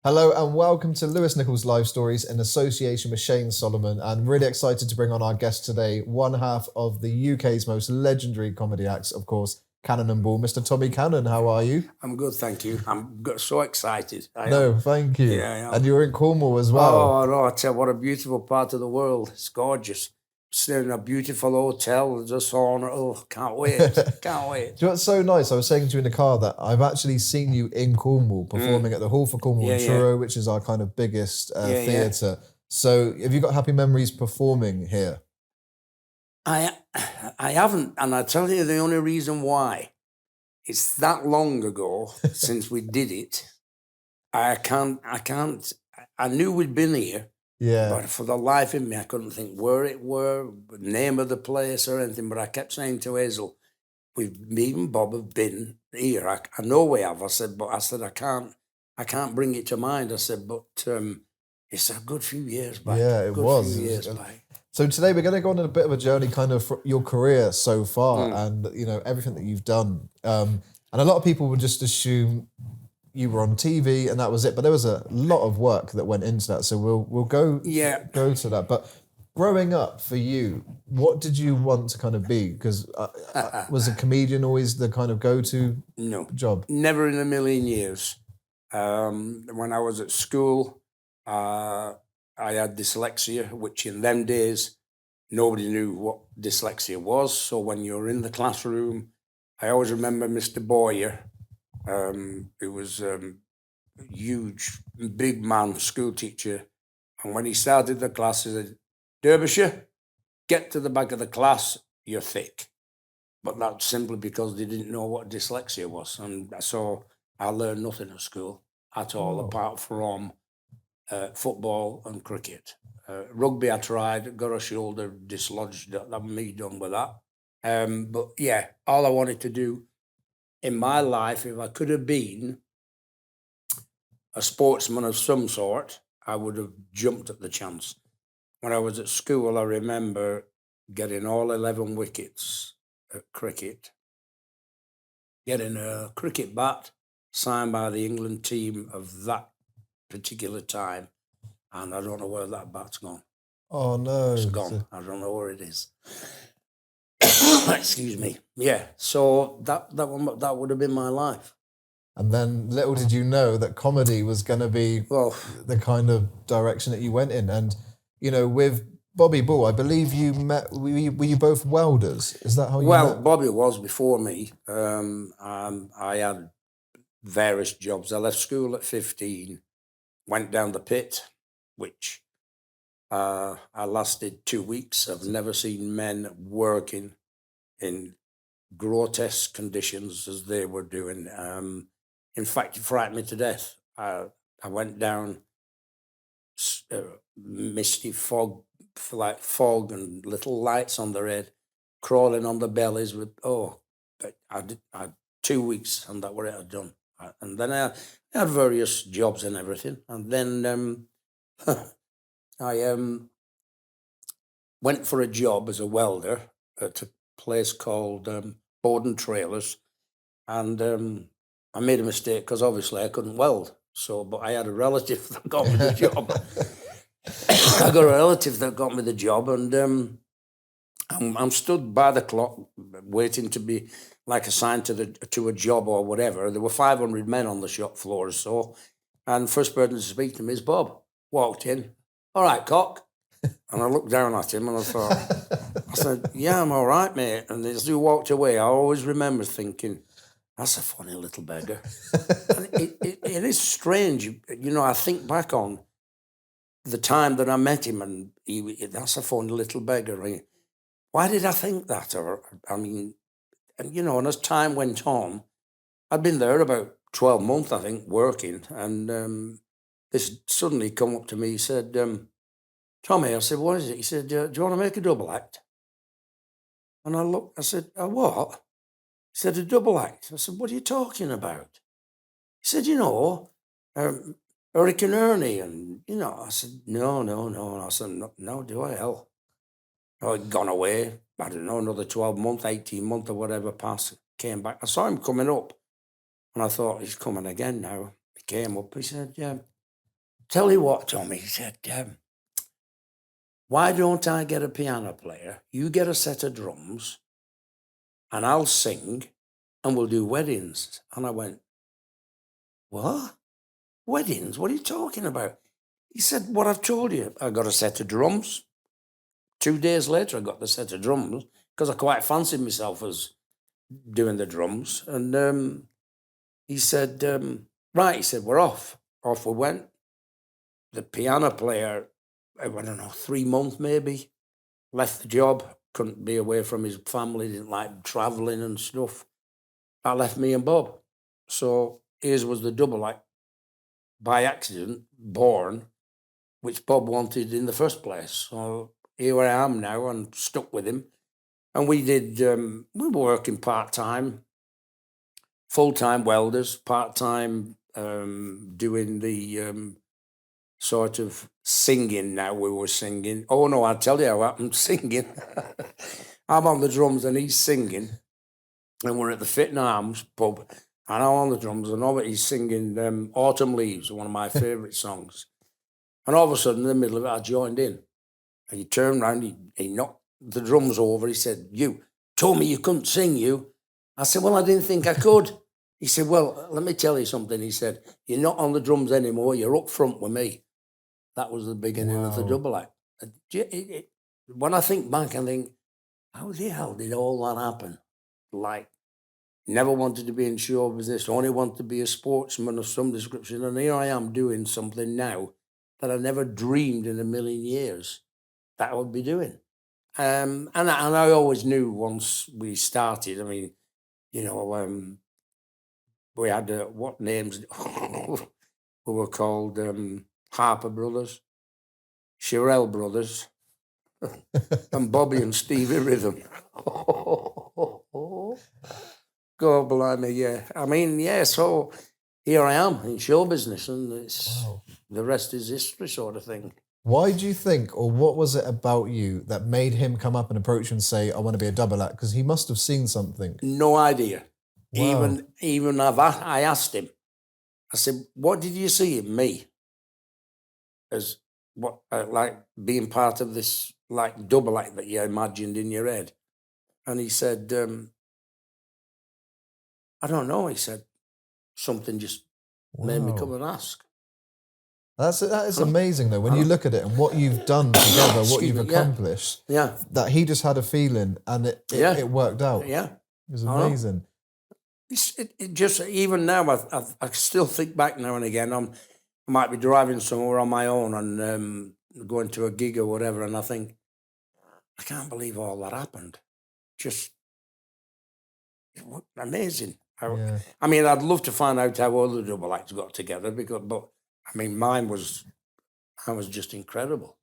Hello and welcome to Lewis Nichols Live Stories in association with Shane Solomon. And really excited to bring on our guest today, one half of the UK's most legendary comedy acts, of course, Cannon and Ball, Mr. Tommy Cannon. How are you? I'm good, thank you. So excited. I No, am. thank you. Yeah, I am. And you're in Cornwall as well. Oh, no, I tell you, what a beautiful part of the world. It's gorgeous. Staying in a beautiful hotel, just on, oh, can't wait. Can't wait. Do you know what's so nice? I was saying to you in the car that I've actually seen you in Cornwall performing at the Hall for Cornwall in Truro, which is our kind of biggest theatre. So have you got happy memories performing here? I haven't, and I tell you the only reason why. It's that long ago since we did it. I knew we'd been here. Yeah. But for the life of me, I couldn't think where it were, the name of the place or anything. But I kept saying to Hazel, me and Bob have been here. I know we have. I said, I can't bring it to mind. I said, but it's a good few years back. Yeah, it was. Few years back. So today we're going to go on a bit of a journey, kind of for your career so far, and everything that you've done. And a lot of people would just assume you were on TV and that was it, but there was a lot of work that went into that. So we'll go to that. But growing up for you, what did you want to kind of be? Because was a comedian always the kind of go-to job? Never in a million years. When I was at school, I had dyslexia, which in them days, nobody knew what dyslexia was. So when you're in the classroom, I always remember Mr. Boyer, who was a huge, big man, school teacher. And when he started the class, he said, Derbyshire, get to the back of the class, you're thick. But that's simply because they didn't know what dyslexia was. And so I learned nothing at school at all, apart from football and cricket. Rugby I tried, got a shoulder dislodged, that me done with that. But yeah, all I wanted to do in my life, if I could have been a sportsman of some sort, I would have jumped at the chance. When I was at school, I remember getting all 11 wickets at cricket, getting a cricket bat signed by the England team of that particular time, and I don't know where that bat's gone. Oh, no. It's gone. I don't know where it is. Excuse me. Yeah, so that would have been my life. And then little did you know that comedy was going to be the kind of direction that you went in. And, with Bobby Ball, I believe you met, were you both welders? Is that how you met? Well, Bobby was before me. I had various jobs. I left school at 15, went down the pit, which I lasted 2 weeks. I've never seen men working in grotesque conditions as they were doing. In fact, it frightened me to death. I went down misty fog, like fog and little lights on their head, crawling on the bellies with, I had 2 weeks and that what I had done. And then I had various jobs and everything. And then I went for a job as a welder at a place called Borden Trailers. And I made a mistake because obviously I couldn't weld. But I had a relative that got me the job. I got a relative that got me the job, and I'm stood by the clock waiting to be assigned to a job or whatever. There were 500 men on the shop floor or so, and first person to speak to me is Bob. Walked in, all right, cock. And I looked down at him and I said, yeah, I'm all right, mate. And as he walked away, I always remember thinking, that's a funny little beggar. And it is strange. I think back on the time that I met him and that's a funny little beggar. Why did I think that? And as time went on, I'd been there about 12 months, I think, working. And this suddenly come up to me, he said, Tommy, I said, what is it? He said, do you want to make a double act? And I looked, I said, a what? He said, a double act. I said, what are you talking about? He said, Hurricane Ernie. And, I said, no. And I said, no, do I hell? Oh, he'd gone away. I don't know, another 12 months, 18 months or whatever passed. Came back. I saw him coming up. And I thought, he's coming again now. He came up. He said, yeah, tell you what, Tommy, he said, why don't I get a piano player? You get a set of drums and I'll sing and we'll do weddings. And I went, what? Weddings? What are you talking about? He said, what I've told you. I got a set of drums. 2 days later, I got the set of drums because I quite fancied myself as doing the drums. And he said, right, he said, we're off. Off we went. The piano player, I don't know, 3 months maybe, left the job, couldn't be away from his family, didn't like travelling and stuff. That left me and Bob. So here's was the double act by accident born, which Bob wanted in the first place. So here I am now and stuck with him. And we did, we were working part-time, full-time welders, part-time doing the sort of singing now we were singing. Oh, no, I'll tell you how I'm singing. I'm on the drums and he's singing. And we're at the Fit and Arms pub. And I'm on the drums and over he's singing Autumn Leaves, one of my favourite songs. And all of a sudden, in the middle of it, I joined in. And he turned around, he knocked the drums over. He said, you told me you couldn't sing, you. I said, well, I didn't think I could. He said, well, let me tell you something. He said, you're not on the drums anymore. You're up front with me. That was the beginning of the double act. When I think back, I think, how the hell did all that happen? Like, never wanted to be in show business, only wanted to be a sportsman of some description. And here I am doing something now that I never dreamed in a million years that I would be doing. And I always knew once we started, I mean, you know, we had, what names? We were called Harper Brothers, Shirelle Brothers, and Bobby and Stevie Rhythm. God blimey, yeah. I mean, yeah, so here I am in show business and it's the rest is history sort of thing. Why do you think, or what was it about you that made him come up and approach you and say, I want to be a double act? Because he must have seen something. No idea. Wow. Even I asked him, I said, what did you see in me? As what, like being part of this like double act that you imagined in your head? And he said, I don't know. He said, something just made me come and ask. That is amazing though, when you look at it and what you've done together, what you've accomplished. Yeah. That he just had a feeling and it worked out. Yeah. It was amazing. It just, even now, I still think back now and again. I might be driving somewhere on my own and going to a gig or whatever, and I think, I can't believe all that happened. Just amazing. I mean, I'd love to find out how all the double acts got together, but I mean, mine was just incredible.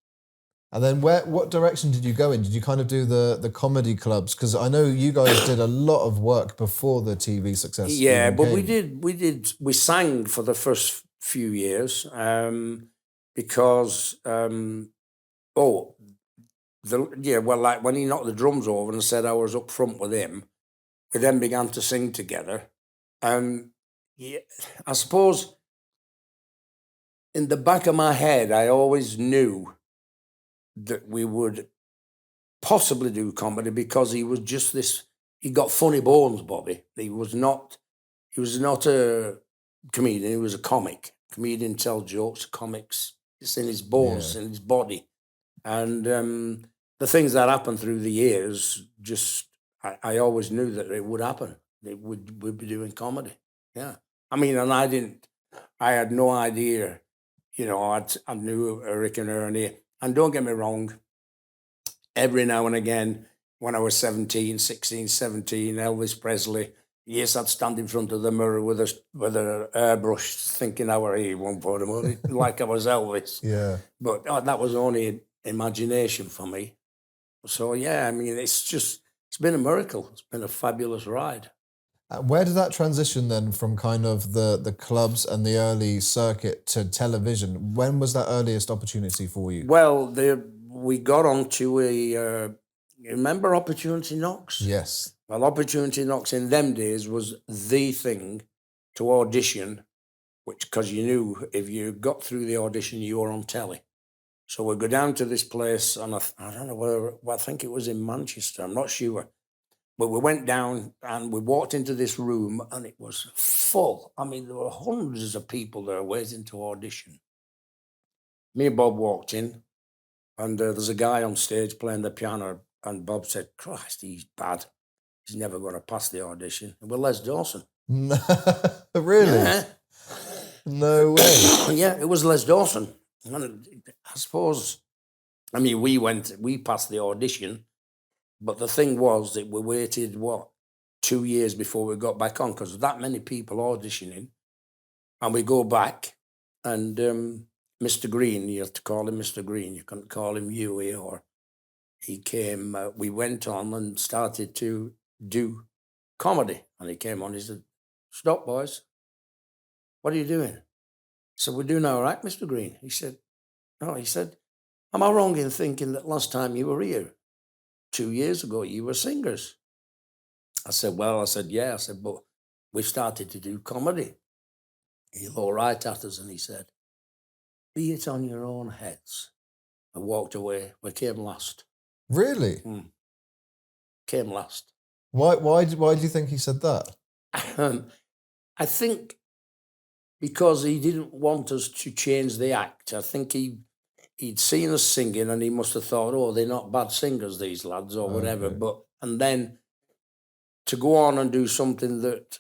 And then what direction did you go in? Did you kind of do the comedy clubs? Because I know you guys did a lot of work before the TV success. Yeah, but we sang for the first few years because like when he knocked the drums over and said I was up front with him, we then began to sing together. Yeah, I suppose in the back of my head, I always knew that we would possibly do comedy because he was just this. He got funny bones, Bobby. He was not a comedian. He was a comic. Comedian tells jokes, comics. It's in his bones, in his body, and the things that happened through the years. Just I always knew that it would happen. We'd be doing comedy. Yeah, I mean, and I had no idea. You know, I knew Rick and Ernie. And don't get me wrong, every now and again, when I was 16, 17, Elvis Presley, yes, I'd stand in front of the mirror with a airbrush thinking I were here one for them, like I was Elvis. Yeah. But that was only imagination for me. So, yeah, I mean, it's been a miracle. It's been a fabulous ride. Where did that transition then from kind of the clubs and the early circuit to television? When was that earliest opportunity for you? Well, we got onto remember Opportunity Knocks? Yes. Well, Opportunity Knocks in them days was the thing to audition which because you knew if you got through the audition, you were on telly. So we go down to this place, and I don't know where, I think it was in Manchester, I'm not sure. But we went down and we walked into this room, and it was full. I mean, there were hundreds of people there waiting to audition. Me and Bob walked in, and there's a guy on stage playing the piano, and Bob said, Christ, he's bad. He's never going to pass the audition. And we're Les Dawson. Really? Yeah. No way. Yeah, it was Les Dawson. And I suppose, I mean, we passed the audition, but the thing was that we waited, 2 years before we got back on, because that many people auditioning. And we go back, and Mr. Green, you have to call him Mr. Green, you couldn't call him Huey, or he came, we went on and started to do comedy. And he came on, he said, stop, boys. What are you doing? So we're doing all right, Mr. Green. He said, no, he said, am I wrong in thinking that last time you were here, 2 years ago, you were singers? I said, yeah. I said, but we started to do comedy. He looked right at us and he said, be it on your own heads. I walked away. We came last. Really? Came last. Why do you think he said that? I think because he didn't want us to change the act. I think he'd seen us singing and he must have thought, oh, they're not bad singers, these lads, or whatever. Okay. And then to go on and do something that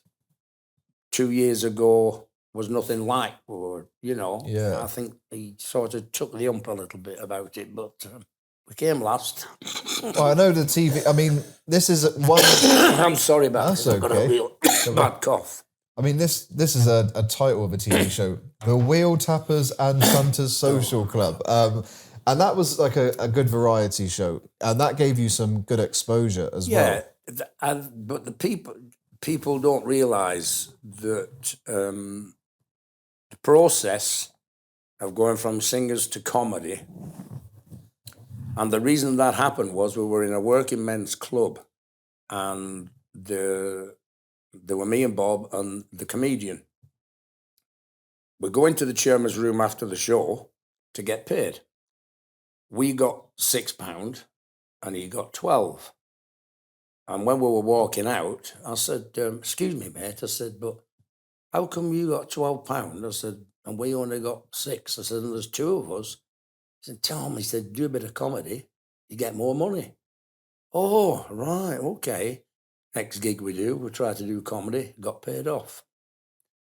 2 years ago was nothing like, or, Yeah. I think he sort of took the ump a little bit about it, but we came last. Well, I know the TV, I mean, this is one... I'm sorry about That's this. I've got a okay. real bad cough. I mean, this is a title of a TV show, The Wheel Tappers and Santa's Social Club. And that was like a good variety show. And that gave you some good exposure as well. Yeah, but the people don't realise that the process of going from singers to comedy, and the reason that happened was we were in a working men's club, and there were me and Bob and the comedian. We go into the chairman's room after the show to get paid. We got £6 and he got 12. And when we were walking out, I said, excuse me, mate. I said, but how come you got £12? I said, and we only got 6. I said, and there's 2 of us. He said, Tom, he said, do a bit of comedy, you get more money. Oh, right, okay. Next gig we do, we try to do comedy, got paid off.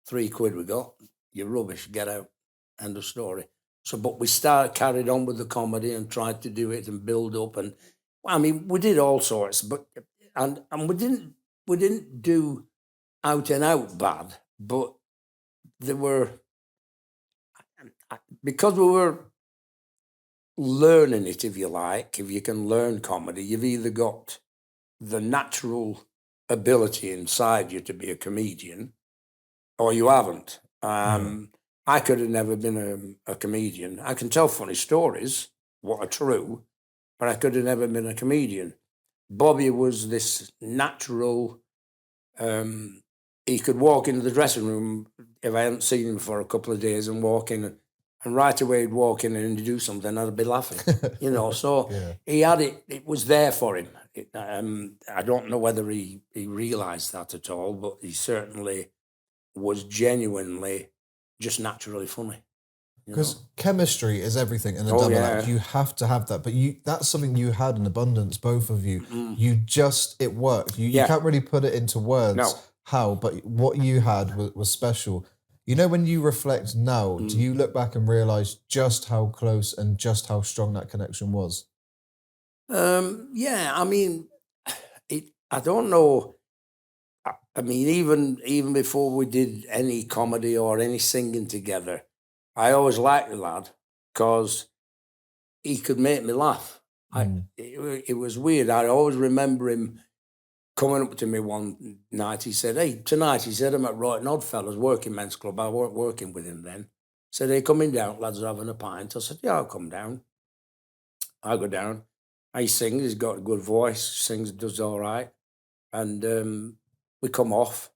£3 we got, you're rubbish, get out, end of story. So, but we carried on with the comedy and tried to do it and build up. And I mean, we did all sorts, but, and we didn't do out and out bad, but there were, because we were learning it, if you like, if you can learn comedy, you've either got the natural ability inside you to be a comedian, or you haven't. I could have never been a comedian. I can tell funny stories, what are true, but I could have never been a comedian. Bobby was this natural, he could walk into the dressing room if I hadn't seen him for a couple of days and walk in, and right away he'd walk in and he'd do something, I'd be laughing, so Yeah. he had it was there for him. I don't know whether he realised that at all, but he certainly was genuinely just naturally funny. Because chemistry is everything in a double act. You have to have that. But that's something you had in abundance, both of you. It worked. You can't really put it into words how, but what you had was special. When you reflect now, do you look back and realise just how close and just how strong that connection was? Yeah, I mean, I don't know. I mean, even before we did any comedy or any singing together, I always liked the lad because he could make me laugh. It was weird. I always remember him coming up to me one night. He said, hey, tonight, he said, I'm at Royton Oddfellows Working Men's Club. I weren't working with him then. Said, hey, coming down, lads are having a pint. I said, yeah, I'll come down. I go down. He sings, he's got a good voice, sings, does all right. And we come off.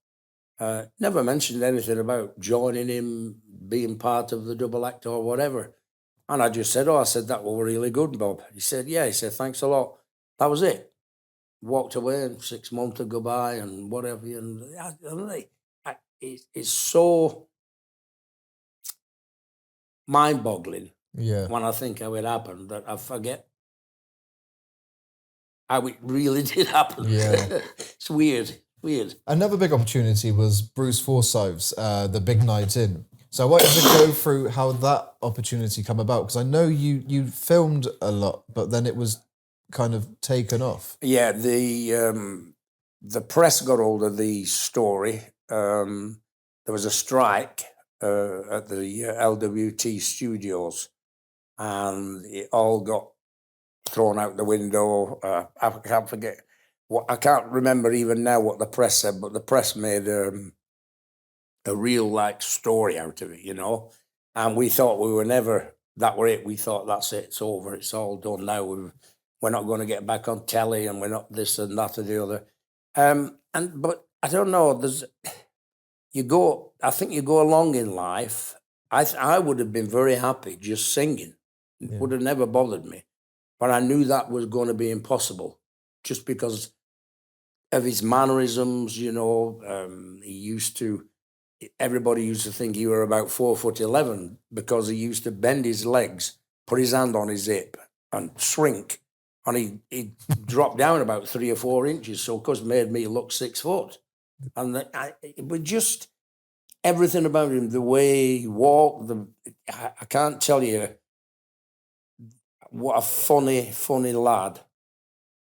Never mentioned anything about joining him, being part of the double act or whatever. And I just said, I said, that was really good, Bob. He said, yeah. He said, thanks a lot. That was it. Walked away and 6 months to go by and whatever. And it's so mind-boggling when I think how it happened that I forget how it really did happen. Yeah. It's weird. Another big opportunity was Bruce Forsyth's The Big Night In. So I wanted to go through how that opportunity come about, because I know you filmed a lot, but then it was kind of taken off. Yeah, the press got hold of the story. There was a strike at the LWT studios, and it all got thrown out the window. I can't forget. I can't remember even now what the press said, but the press made a real story out of it, And we thought we were never, that were it. We thought that's it, it's over, it's all done now. We're not going to get back on telly, and we're not this and that or the other. But I don't know. I think you go along in life. I would have been very happy just singing. It would have never bothered me, but I knew that was going to be impossible, just because of his mannerisms. Everybody used to think he were about 4'11" because he used to bend his legs, put his hand on his hip, and shrink, and he dropped down about 3 or 4 inches. So, of course, made me look 6 foot, and it was just everything about him, the way he walked. I can't tell you what a funny lad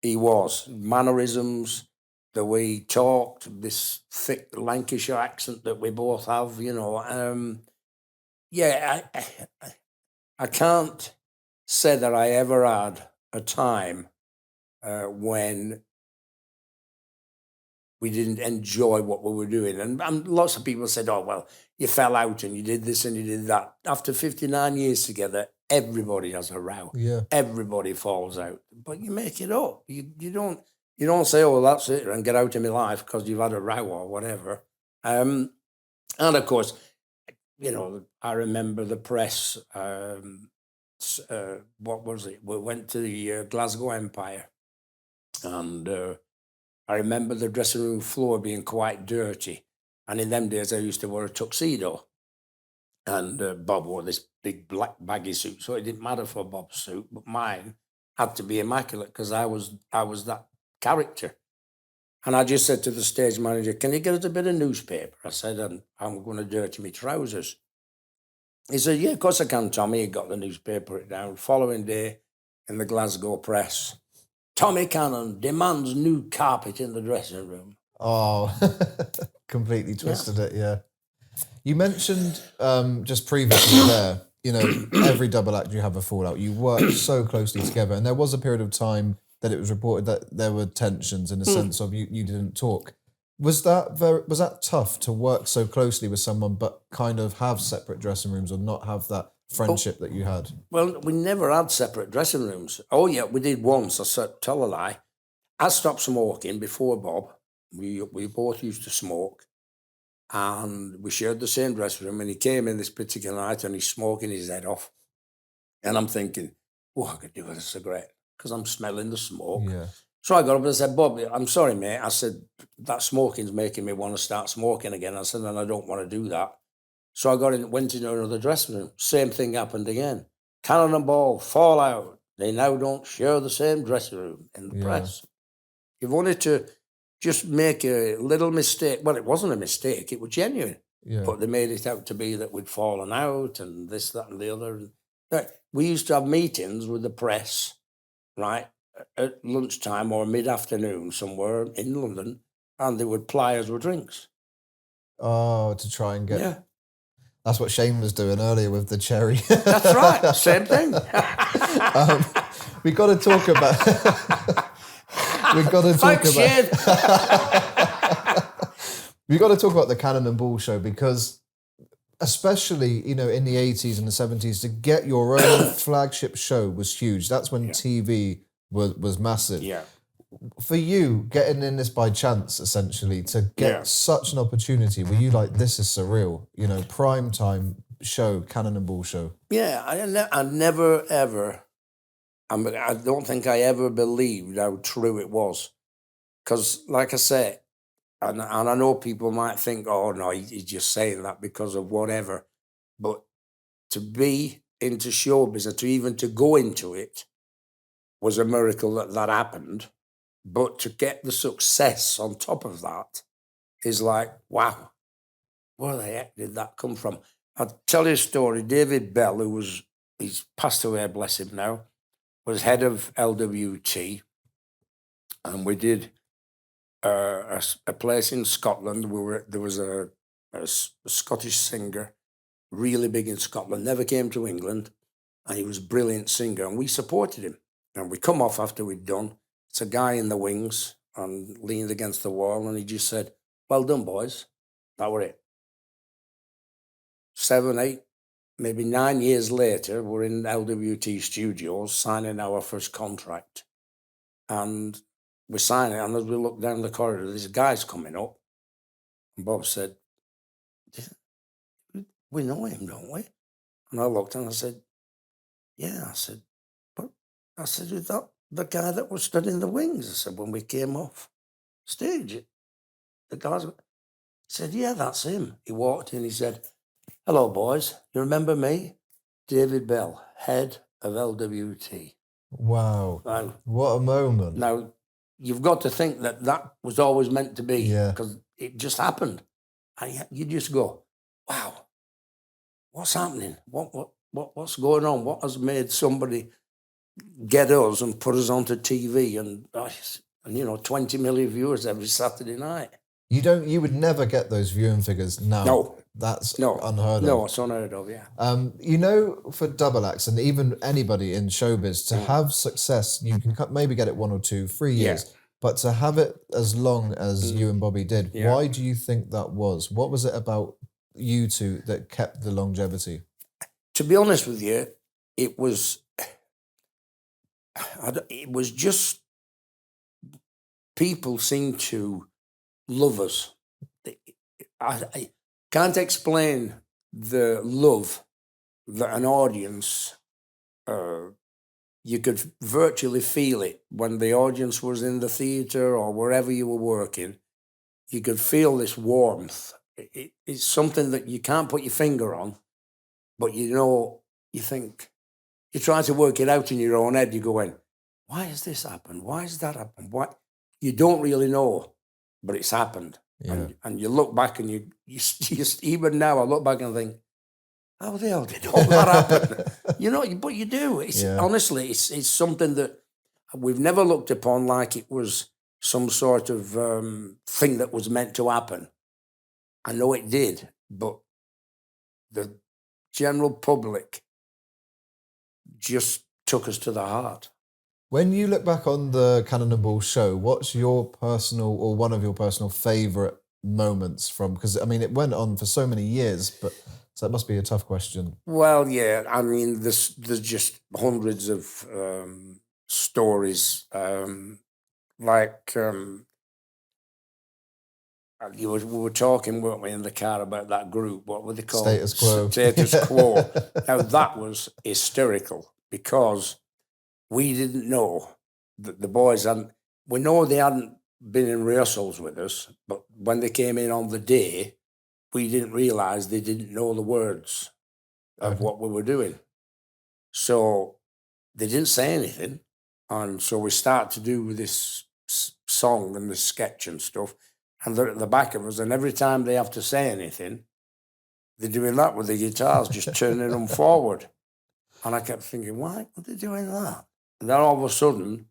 he was. Mannerisms, the way he talked, this thick Lancashire accent that we both have, I can't say that I ever had a time when we didn't enjoy what we were doing. And lots of people said, oh, well, you fell out and you did this and you did that. After 59 years together, everybody has a row. Yeah. Everybody falls out. But you make it up. You don't say, oh, that's it, and get out of my life because you've had a row or whatever. And, of course, I remember the press, what was it? We went to the Glasgow Empire, and I remember the dressing room floor being quite dirty. And in them days, I used to wear a tuxedo. And Bob wore this big black baggy suit, so it didn't matter for Bob's suit, but mine had to be immaculate because I was that character. And I just said to the stage manager, can you get us a bit of newspaper? I said, I'm going to dirty my trousers. He said, yeah, of course I can, Tommy. He got the newspaper down. Following day in the Glasgow press, Tommy Cannon demands new carpet in the dressing room. Oh, completely twisted it, yeah. You mentioned just previously there, every double act you have a fallout. You work so closely together, and there was a period of time that it was reported that there were tensions in the sense of you didn't talk. Was that tough to work so closely with someone but kind of have separate dressing rooms or not have that friendship that you had? Well, we never had separate dressing rooms. Oh, yeah, we did once. I tell a lie. I stopped smoking before Bob. We both used to smoke. And we shared the same dressing room, and he came in this particular night and he's smoking his head off. And I'm thinking, oh, I could do with a cigarette because I'm smelling the smoke. Yeah. So I got up and said, Bob, I'm sorry, mate. I said, that smoking's making me want to start smoking again. I said, and I don't want to do that. So I went into another dressing room. Same thing happened again. Cannon and Ball, fallout. They now don't share the same dressing room in the press. You've wanted to just make a little mistake. Well, it wasn't a mistake. It was genuine. Yeah. But they made it out to be that we'd fallen out and this, that, and the other. We used to have meetings with the press, right, at lunchtime or mid-afternoon somewhere in London, and they would ply us with drinks. Oh, to try and get... Yeah. That's what Shane was doing earlier with the cherry. That's right. Same thing. We got to talk about... We've got to talk We've got to talk about the Cannon and Ball show because, especially in the 80s and the 70s, to get your own flagship show was huge. That's when TV was massive. Yeah. For you, getting in this by chance, essentially, to get Yeah. such an opportunity, were you like, this is surreal? You know, prime time show, Cannonball show. Yeah, I never ever. I don't think I ever believed how true it was. Because, like I say, and I know people might think, oh, no, he's just saying that because of whatever. But to be into show business, to go into it, was a miracle that happened. But to get the success on top of that is like, wow, where the heck did that come from? I'll tell you a story. David Bell, he's passed away, bless him now, was head of LWT. And we did a place in Scotland. There was a Scottish singer, really big in Scotland, never came to England, and he was a brilliant singer, and we supported him. And we come off after we'd done. It's a guy in the wings and leaned against the wall, and he just said, "Well done, boys." That were it. 7, 8, maybe 9 years later, we're in LWT studios signing our first contract, and we sign it, and as we look down the corridor, this guy's coming up. And Bob said, "We know him, don't we?" And I looked and I said, "Yeah." I said, "But," I said, "Is that the guy that was stood in the wings?" I said, "When we came off stage, the guys," he said, "Yeah, that's him." He walked in, he said, "Hello, boys. You remember me? David Bell, head of LWT." Wow. Now, What a moment. now you've got to think that was always meant to be, Yeah. because it just happened. And you just go, wow, what's happening? What's going on? What has made somebody get us and put us onto TV and 20 million viewers every Saturday night? You would never get those viewing figures now. No. That's No, unheard of. No, it's unheard of, yeah. You know, for double acts and even anybody in showbiz, to have success, you can maybe get it 1 or 2, 3 years, but to have it as long as you and Bobby did, why do you think that was? What was it about you two that kept the longevity? To be honest with you, it was just people seemed to love us. I can't explain the love that an audience, you could virtually feel it when the audience was in the theatre or wherever you were working. You could feel this warmth. It's something that you can't put your finger on, but you think, you try to work it out in your own head. You're going, why has this happened? Why has that happened? Why? You don't really know, but it's happened. Yeah. And you look back and you even now I look back and think, how the hell did all that happen? But you do. Honestly, it's something that we've never looked upon like it was some sort of thing that was meant to happen. I know it did, but the general public just took us to the heart. When you look back on the Cannonball show, what's your personal or one of your personal favourite moments from? Because, I mean, it went on for so many years, but so that must be a tough question. Well, yeah, I mean, there's just hundreds of stories. We were talking, weren't we, in the car about that group? What were they called? Status Quo. Status Quo. Now, that was hysterical because we didn't know that the boys hadn't. We know they hadn't been in rehearsals with us, but when they came in on the day, we didn't realise they didn't know the words of what we were doing. So they didn't say anything. And so we start to do this song and this sketch and stuff. And they're at the back of us. And every time they have to say anything, they're doing that with the guitars, just turning them forward. And I kept thinking, why are they doing that? And then all of a sudden,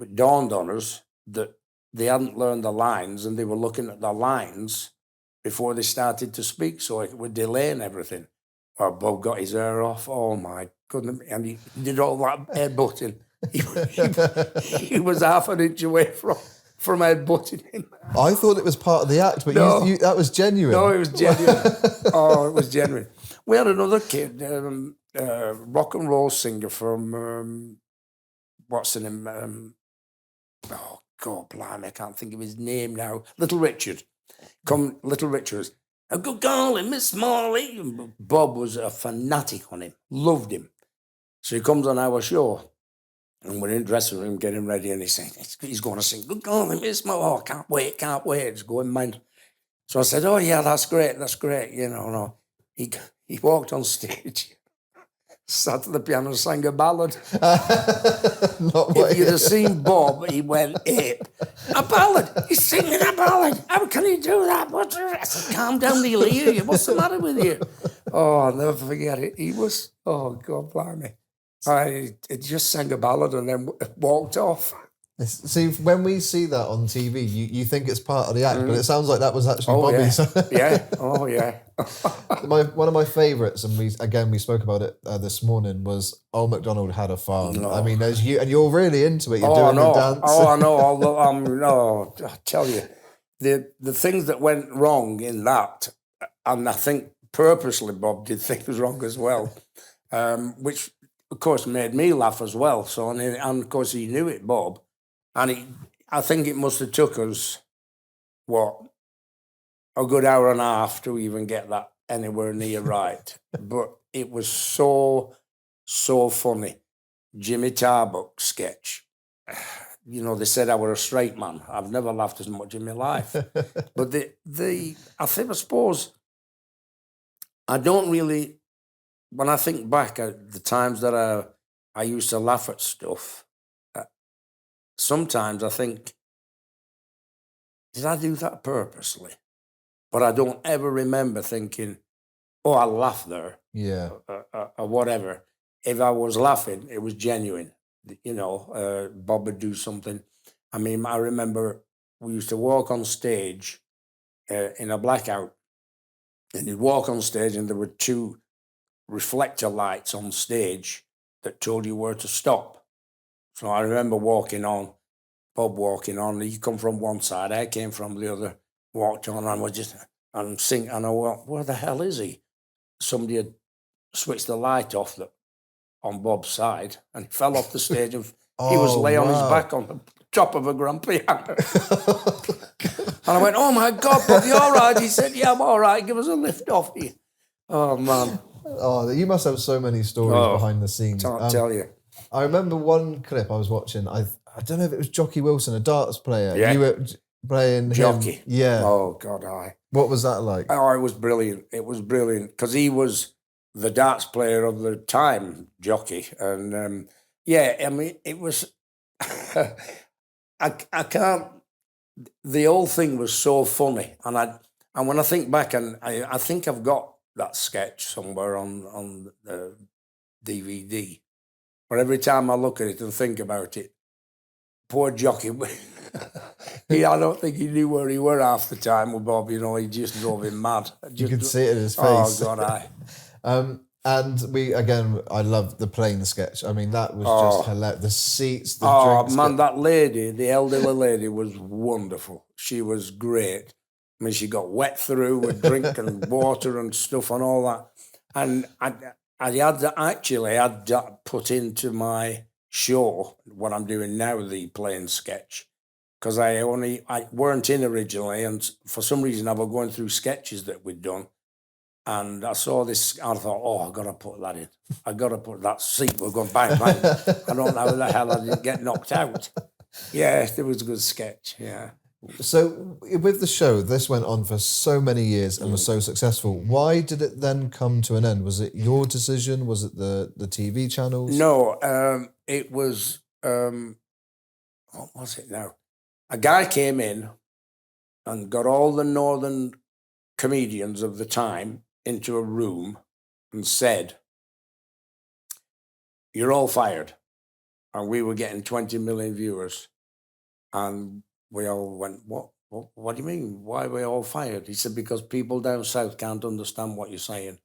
it dawned on us that they hadn't learned the lines and they were looking at the lines before they started to speak. So it would delay and everything. Well, Bob got his hair off. Oh, my goodness. And he did all that headbutting. He was half an inch away from headbutting him. I thought it was part of the act, but No. that was genuine. No, it was genuine. Oh, it was genuine. We had another kid, rock and roll singer from, what's the name? oh, God, blimey, I can't think of his name now. Little Richard. Little Richard. A good golly, Miss Morley. And Bob was a fanatic on him, loved him. So he comes on our show, and we're in the dressing room getting ready, and he's going to sing, good golly, Miss Morley. Oh, can't wait. It's going mad. So I said, oh, yeah, that's great. No. He walked on stage, sat at the piano and sang a ballad. If you'd have seen Bob, he went ape. A ballad? He's singing a ballad. How can he do that? I said, calm down, he'll hear you. What's the matter with you? Oh, I'll never forget it. He was, oh, God, blimey. He just sang a ballad and then walked off. See, when we see that on TV, you think it's part of the act, but it sounds like that was actually Bobby's. Yeah. Oh, yeah. One of my favourites, and we spoke about it this morning, was Old MacDonald Had a Farm. No. I mean, you're really into it. You're doing the dance. Oh, I know. Although I tell you, the things that went wrong in that, and I think purposely Bob did things wrong as well, which of course made me laugh as well. So and of course he knew it, Bob. And I think it must have took us, a good hour and a half to even get that anywhere near right. But it was so funny. Jimmy Tarbuck sketch. They said I were a straight man. I've never laughed as much in my life. But I suppose, I don't really, when I think back at the times that I used to laugh at stuff, sometimes I think, did I do that purposely? But I don't ever remember thinking, oh, I laughed there. Yeah. Or whatever. If I was laughing, it was genuine. Bob would do something. I mean, I remember we used to walk on stage in a blackout. And you'd walk on stage and there were 2 reflector lights on stage that told you where to stop. So I remember Bob walking on. He come from one side, I came from the other, walked on, and sing. And I went, where the hell is he? Somebody had switched the light off on Bob's side, and he fell off the stage, and he was laying on his back on the top of a grand piano. And I went, oh my God, Bob, you all right? He said, yeah, I'm all right. Give us a lift off here. Oh, man. Oh, you must have so many stories behind the scenes. Can't tell you. I remember one clip I was watching. I don't know if it was Jockey Wilson, a darts player. Yeah. You were playing Jockey. him. Yeah. Oh, God, aye. What was that like? Oh, it was brilliant. It was brilliant because he was the darts player of the time, Jockey. And, I mean, it was... I can't... The whole thing was so funny. And when I think back, and I think I've got that sketch somewhere on the DVD. But every time I look at it and think about it, poor Jockey, I don't think he knew where he were half the time with Bob. He just drove him mad. You could see it in his face. Oh, God, aye. And I loved the plane sketch. I mean, that was just hilarious. The seats, the drinks. Oh, man, that lady, the elderly lady, was wonderful. She was great. I mean, she got wet through with drink and water and stuff and all that. And I had that put into my show, what I'm doing now, the plane sketch, because I weren't in originally, and for some reason I was going through sketches that we'd done, and I saw this, and I thought, oh, I got to put that in. I got to put that seat. We're going bang, bang. I don't know how the hell I didn't get knocked out. Yeah, it was a good sketch, yeah. So with the show, this went on for so many years and was so successful. Why did it then come to an end? Was it your decision? Was it the TV channels? No, it was, what was it now? A guy came in and got all the northern comedians of the time into a room and said, you're all fired. And we were getting 20 million viewers. And we all went, what do you mean? Why are we all fired? He said, because people down south can't understand what you're saying.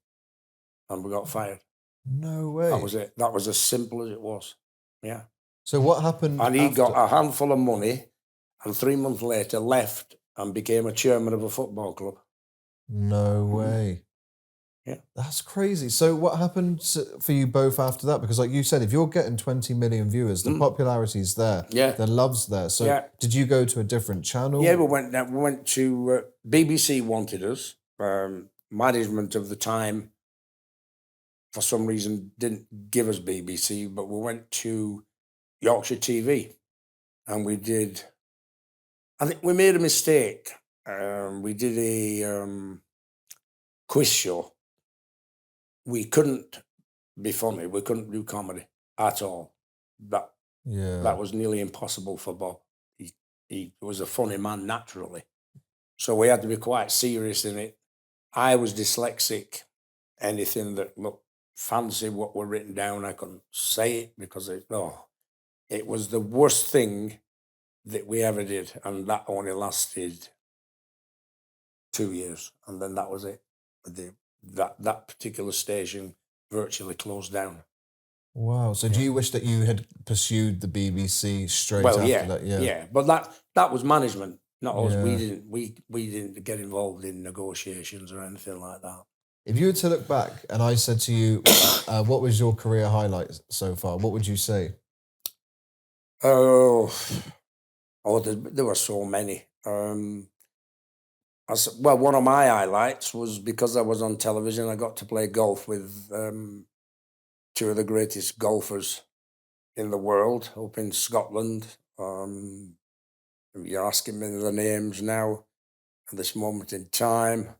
And we got fired. No way. That was it. That was as simple as it was. Yeah. So what happened? And he got a handful of money and 3 months later left and became a chairman of a football club. No way. Yeah. That's crazy. So what happened for you both after that? Because like you said, if you're getting 20 million viewers, the popularity's there, Yeah. the love's there. So Yeah. did you go to a different channel? Yeah, we went to BBC wanted us. Management of the time, for some reason, didn't give us BBC, but we went to Yorkshire TV, and we did. I think we made a mistake. We did a quiz show. We couldn't be funny. We couldn't do comedy at all. That Yeah. was nearly impossible for Bob. He was a funny man naturally, so we had to be quite serious in it. I was dyslexic. Anything that looked fancy, what were written down, I couldn't say it because it was the worst thing that we ever did, and that only lasted 2 years, and then that was it. That particular station virtually closed down. Wow. So do you wish that you had pursued the BBC straight Well, after that? yeah, but that was management, not us. Yeah. We didn't get involved in negotiations or anything like that. If you were to look back and I said to you, what was your career highlight so far? What would you say? Oh, there were so many. Well, one of my highlights was because I was on television. I got to play golf with two of the greatest golfers in the world up in Scotland. You're asking me the names now at this moment in time.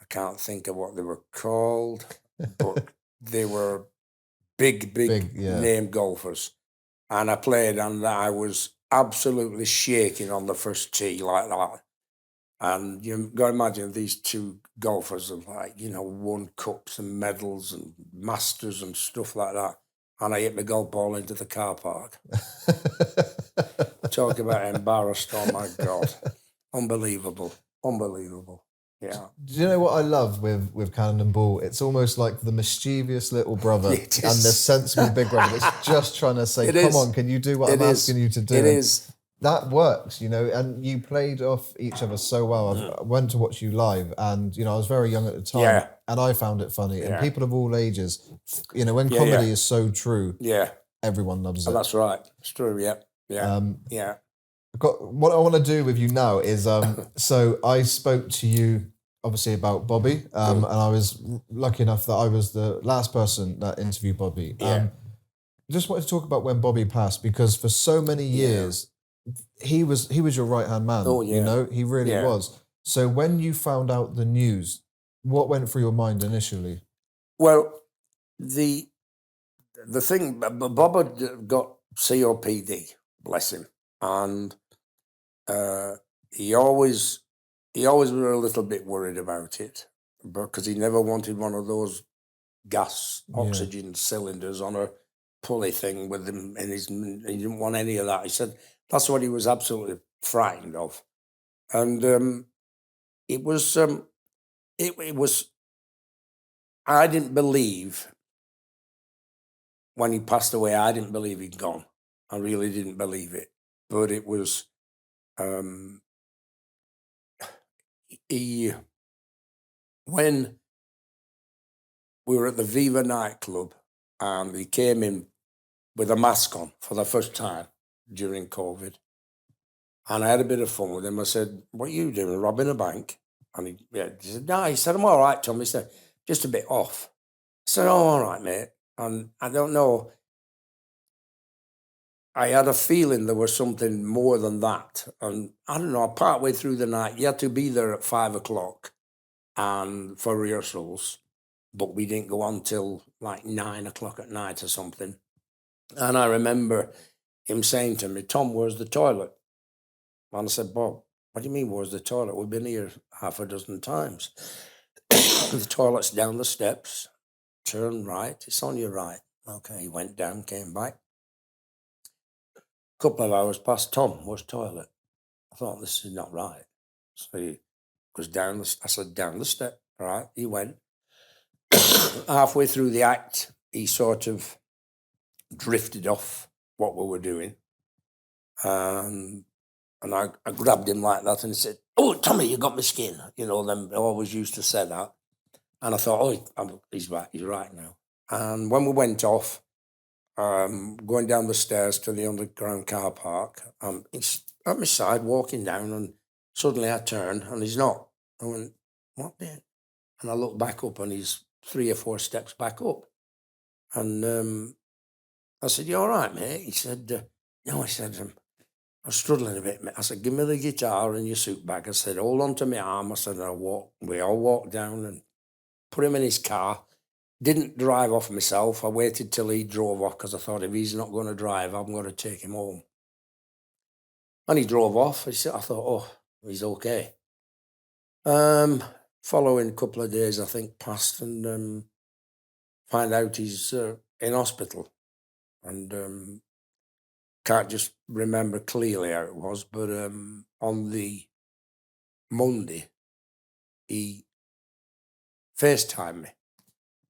I can't think of what they were called, but they were big yeah. name golfers. And I played, and I was absolutely shaking on the first tee like that. And you got to imagine these two golfers have won cups and medals and masters and stuff like that. And I hit my golf ball into the car park. Talk about embarrassed, oh my God. Unbelievable. Yeah. Do you know what I love with Cannonball Ball? It's almost like the mischievous little brother and the sensible big brother that's just trying to say, come on, can you do what I'm asking you to do? It is. That works, and you played off each other so well. I went to watch you live, and I was very young at the time, and I found it funny. And people of all ages, when comedy is so true, everyone loves it. That's right. It's true. Yeah. What I want to do with you now is, so I spoke to you obviously about Bobby, and I was lucky enough that I was the last person that interviewed Bobby. Just wanted to talk about when Bobby passed, because for so many years. He was your right-hand man, he really was. So when you found out the news, what went through your mind initially? Well, the thing, Bob had got COPD, bless him, and he always was a little bit worried about it, because he never wanted one of those gas oxygen cylinders on a pulley thing with him, and he didn't want any of that. He said that's what he was absolutely frightened of, and it was. I didn't believe when he passed away. I didn't believe he'd gone. I really didn't believe it, but it was. When we were at the Viva nightclub, and he came in with a mask on for the first time during COVID. And I had a bit of fun with him. I said, what are you doing, robbing a bank? And he said, no. He said, I'm all right, Tom. He said, just a bit off. I said, oh, all right, mate. And I don't know. I had a feeling there was something more than that. And I don't know, partway through the night, you had to be there at 5 o'clock and for rehearsals, but we didn't go on till like 9 o'clock at night or something. And I remember him saying to me, Tom, where's the toilet? And I said, Bob, what do you mean, where's the toilet? We've been here half a dozen times. The toilet's down the steps, turn right, it's on your right. Okay, he went down, came back. A couple of hours passed, Tom, where's the toilet? I thought, this is not right. So he goes down, I said, down the step, right, he went. Halfway through the act, he sort of drifted off what we were doing. And I grabbed him like that and said, oh, Tommy, you got my skin. Them always used to say that. And I thought, he's right now. And when we went off, going down the stairs to the underground car park, he's at my side walking down, and suddenly I turned and he's not. I went, what the? And I looked back up and he's 3 or 4 steps back up. And I said, you all right, mate? He said, no, I said, I'm struggling a bit, mate. I said, give me the guitar and your suit bag. I said, hold on to my arm. I said, we all walked down and put him in his car. Didn't drive off myself. I waited till he drove off because I thought if he's not going to drive, I'm going to take him home. And he drove off. I thought, oh, he's okay. Following a couple of days, I think, passed, and find out he's in hospital. And can't just remember clearly how it was, but on the Monday, he FaceTimed me.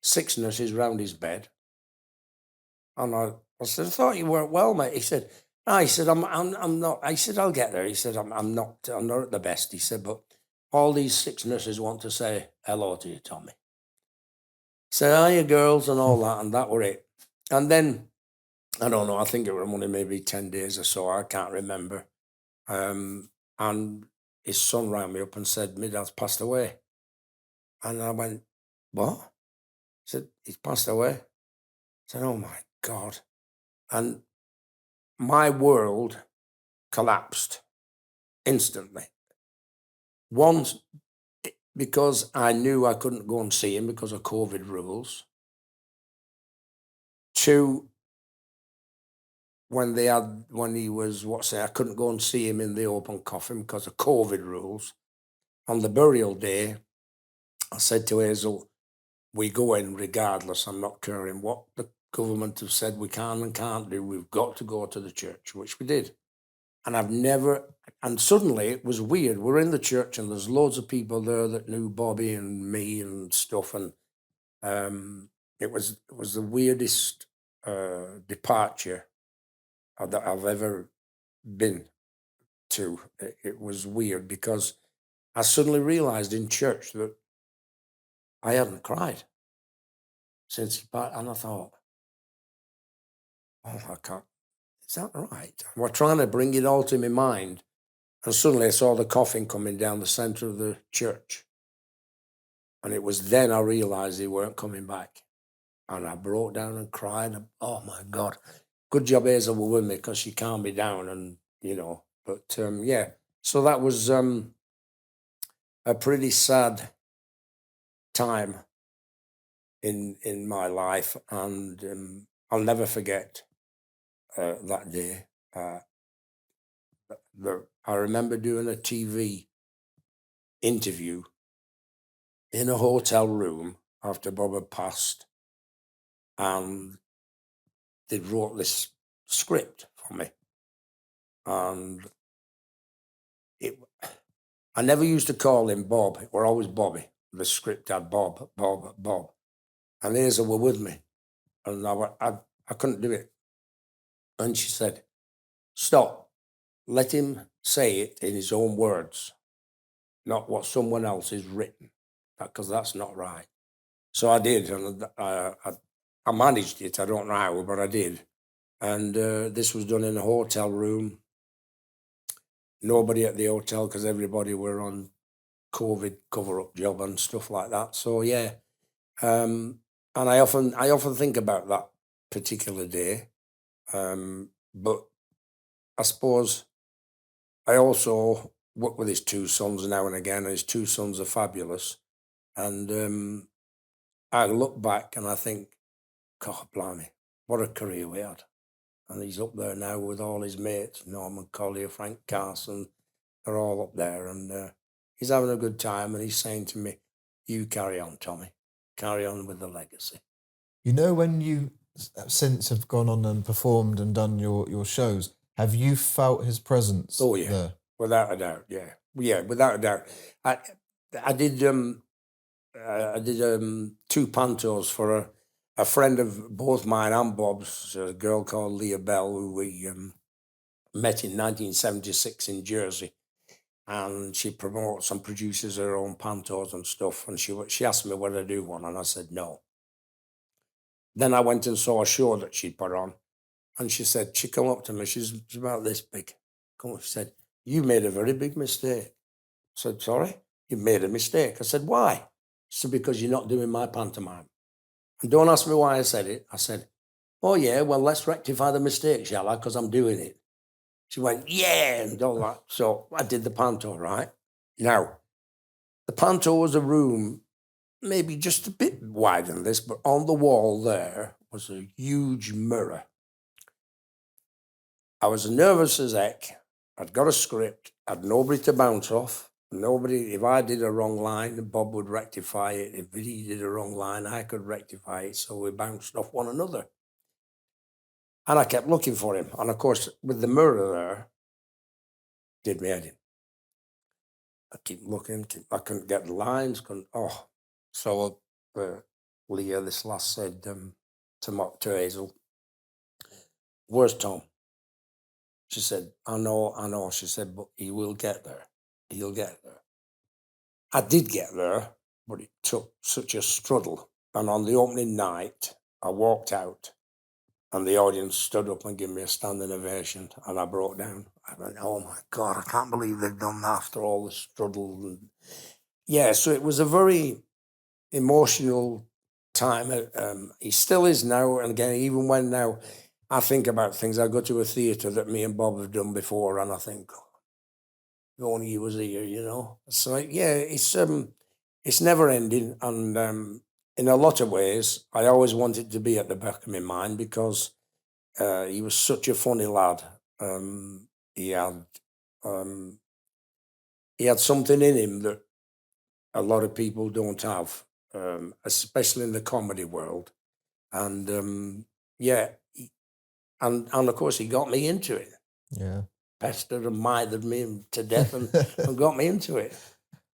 6 nurses round his bed. And I said, I thought you weren't well, mate. He said, no, he said, I'm not. I said, I'll get there. He said, I'm not at the best. He said, but all these 6 nurses want to say hello to you, Tommy. He said, hiya, girls, and all that, and that were it. And then, I don't know, I think it was only maybe 10 days or so, I can't remember. And his son rang me up and said, my dad's passed away. And I went, what? He said, he's passed away. I said, oh my God. And my world collapsed instantly. Once, because I knew I couldn't go and see him because of COVID rules. 2, when he was, I couldn't go and see him in the open coffin because of COVID rules. On the burial day, I said to Hazel, we go in regardless. I'm not caring what the government have said we can and can't do. We've got to go to the church, which we did. And and suddenly it was weird. We're in the church and there's loads of people there that knew Bobby and me and stuff. And it was the weirdest departure that I've ever been to. It was weird because I suddenly realized in church that I hadn't cried since he passed. And I thought, oh, I can't. Is that right? We're trying to bring it all to my mind. And suddenly I saw the coffin coming down the center of the church. And it was then I realized they weren't coming back. And I broke down and cried. Oh my God. Good job Hazel were with me because she calmed me down, and, but yeah. So that was a pretty sad time in my life. And I'll never forget that day. I remember doing a TV interview in a hotel room after Bob had passed, and they wrote this script for me. And I never used to call him Bob. It were always Bobby. The script had Bob. And Hazel were with me. And I couldn't do it. And she said, stop. Let him say it in his own words, not what someone else has written, because that's not right. So I did, and I managed it. I don't know how, but I did. And this was done in a hotel room. Nobody at the hotel because everybody were on COVID cover-up job and stuff like that. So yeah, and I often think about that particular day. But I suppose I also work with his 2 sons now and again, and his 2 sons are fabulous. And I look back and I think, God blimey, what a career we had. And he's up there now with all his mates, Norman Collier, Frank Carson, they're all up there. And he's having a good time, and he's saying to me, you carry on, Tommy. Carry on with the legacy. When you since have gone on and performed and done your shows, have you felt his presence? Oh yeah, there? Without a doubt. Yeah, without a doubt. I did 2 pantos for a friend of both mine and Bob's, a girl called Leah Bell, who we met in 1976 in Jersey. and she promotes and produces her own pantos and stuff. And she asked me would I do one, and I said no. Then I went and saw a show that she'd put on, and she come up to me, she's about this big. She said, "You made a very big mistake." I said, "Sorry, you made a mistake." I said, "Why?" She said, "Because you're not doing my pantomime." And don't ask me why I said it. I said, "Oh yeah, well, let's rectify the mistake, shall I? Because I'm doing it." She went, "Yeah," and all that. So I did the panto, right? Now, the panto was a room, maybe just a bit wider than this, but on the wall there was a huge mirror. I was nervous as heck. I'd got a script, had nobody to bounce off. Nobody, if I did a wrong line, Bob would rectify it. If he did a wrong line, I could rectify it. So we bounced off one another. And I kept looking for him. And of course, with the mirror there, did me head in. I keep looking, I couldn't get the lines, So Leah, this lass, said to Hazel, "Where's Tom?" She said, I know. She said, "But he will get there. He'll get there." I did get there, but it took such a struggle. And on the opening night, I walked out and the audience stood up and gave me a standing ovation, and I broke down. I went, "Oh my God, I can't believe they've done that after all the struggle." And yeah, so it was a very emotional time. He still is now. And again, even when now I think about things, I go to a theatre that me and Bob have done before, and I think, if only he was here, you know. So yeah, it's never ending, and in a lot of ways, I always wanted to be at the back of my mind because he was such a funny lad. He had something in him that a lot of people don't have, especially in the comedy world, and yeah, and of course he got me into it. Yeah. Pestered and mithered me to death and got me into it.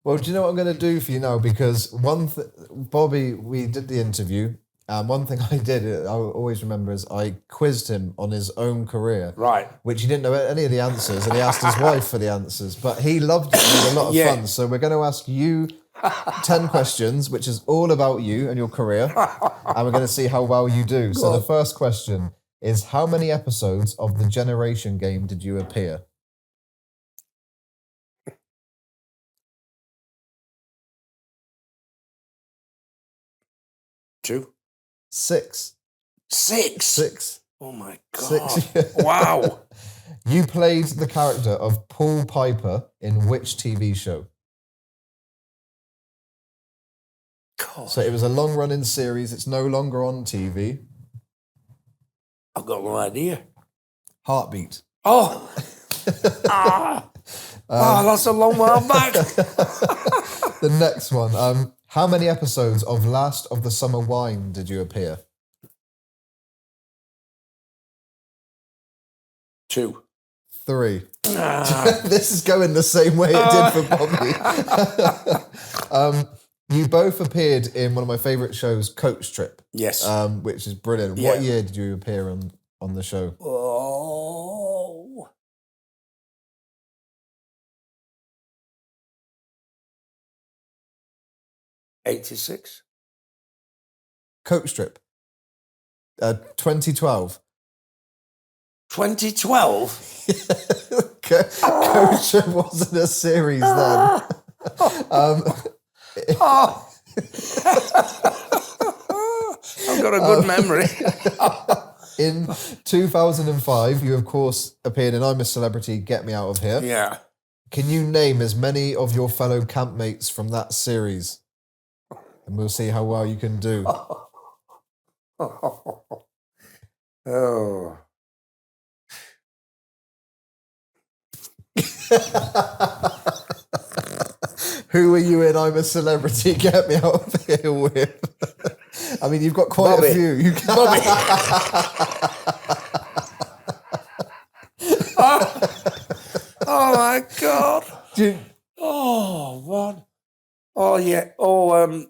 Well, do you know what I'm going to do for you now? Because Bobby, we did the interview, and one thing I did, I always remember, is I quizzed him on his own career. Right. Which he didn't know any of the answers, and he asked his wife for the answers. But he loved it. It was a lot of fun. So we're going to ask you 10 questions, which is all about you and your career. And we're going to see how well you do. So the first question is, how many episodes of the Generation Game did you appear? 2. 6. 6? 6. Oh my God. 6. Wow. You played the character of Paul Piper in which TV show? God. So it was a long-running series. It's no longer on TV. I've got no idea. Heartbeat. Oh. That's a long while back. The next one. How many episodes of Last of the Summer Wine did you appear? 2. 3. This is going the same way it did for Bobby. You both appeared in one of my favourite shows, Coach Trip. Yes. Which is brilliant. Yeah. What year did you appear on the show? Oh. 86. Coach Trip. 2012. 2012? Coach Trip wasn't a series then. I've got a good memory. In 2005, you of course appeared in I'm a Celebrity, Get Me Out of Here. Yeah. Can you name as many of your fellow campmates from that series? And we'll see how well you can do. Oh. Who are you in I'm a Celebrity, Get Me Out of Here with? I mean, you've got quite Bobby. a few. You can... Bobby. Oh my God. Oh, what? Oh, yeah. Oh,